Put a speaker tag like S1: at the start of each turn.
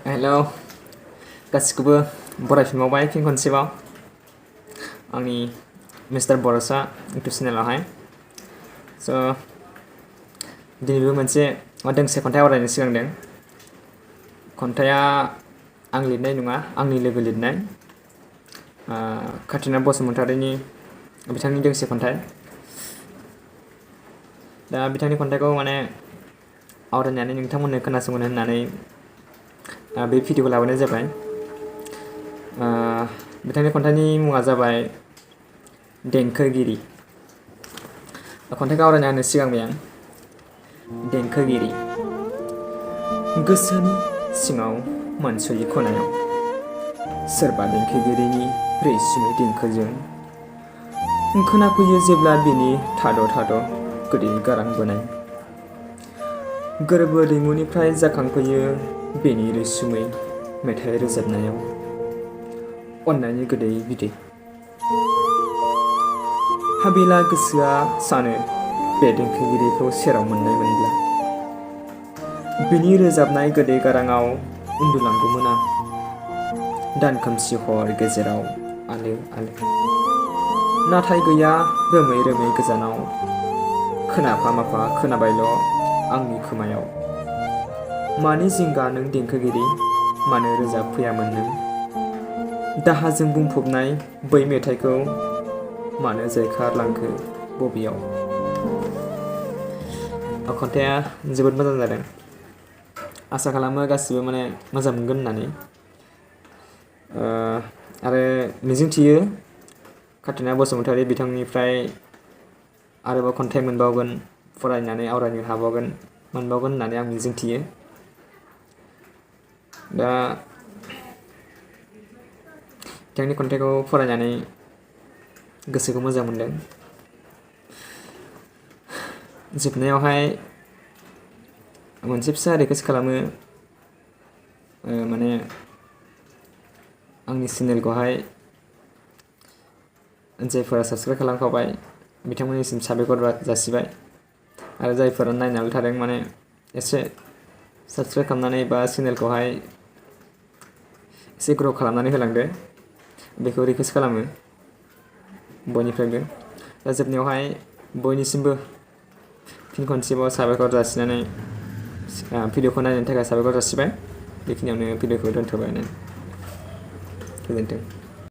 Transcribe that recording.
S1: Hello गासिखौबो बरायफिनबावबाय फिन खनसेबाव आंनि मिस्टार बर'सा इउटुब चेनेलावहाय स' दिनैबो मोनसे दोंसे खन्थाइ आवरायनो सिगांदों। खन्थाइया आं लिरनाय नङा, आंनि लोगो लिरनाय काटिना बसुमतारीनि बिथांनि दोंसे खन्थाइ। दा बिथांनि खन्थाइखौ माने आवरायनानै नोंथांमोननो खोनासंहोनो होननानै बे भिडिअखौ लाबोनाय जाबाय। बिथांनि खन्थाइनि मुङा जाबाय देंखोगिरि। खन्थाइखौ आवरायना होनो सिगांबाय आं। देंखोगिरि गोसोनि सिङाव मोनस'यै खनायाव सोरबा देंखोगिरिनि रैसुमै देंखोजों खोनाफैयो जेब्ला बिनि थाद' थाद' गोदै गारां बोनाय। गोरबो दैमुनिफ्राय जाखांफैयो बेनि रैसुमै मेथाइ रोजाबनायाव अननायनि गोदै बिदै। हाबिला गोसोआ सानो बे देंखोगिरिखौ सेराव मोननाय मोनब्ला बिनि रोजाबनाय गोदै गाराङाव उन्दुलांगौमोन आं दान खोमसि हर गेजेराव आलो आलो। नाथाय गैया रोमै रोमै गोजानाव खोनाफा माफा खोनाबायल' आंनि खोमायाव। मानि जिंगा नों देंखोगिरि मानो रोजाब फैयामोन नों दाहाजों बुंफबनाय बै मेथाइखौ मानो जायखारलांखो बबेयाव। खन्थाइया जोबोद मोजां जादों। आसा खालामो गासिबो माने मोजां मोनगोन होननानै आरो मिजिंथियो काटिना बसुमतारी बिथांनिफ्राय आरोबाव खन्थाइ मोनबावगोन, फरायनानै आवरायनो मोनबावगोन होननानै आं मिजिंथियो। दा बिथांनि खन्थाइखौ फरायनानै गोसोखौ मोजां मोनदों। जोबनायावहाय मोनसे फिसा रिकुवेस्ट खालामो, माने आंनि चेनेलखौहाय जायफोरा साबस्क्राइब खालामखाबाय बिथांमोननिसिम साबायखर जासिबाय आरो जायफोरा नायनानै थादों माने एसे साबस्क्राइब खालामनानै बा चेनेलखौहाय एसे ग्र' खालामनानै होलांदो बेखौ रिकुवेस्ट खालामो बयनिफ्रायबो। दा जोबनायावहाय बयनिसिमबो फिन खनसेबाव साबायखर जासिनानै भिडिअखौ नायनायनि थाखाय साबायखर जासिबाय। बेखिनियावनो भिडिअखौ दोनथ'बाय। गोजोन्थों।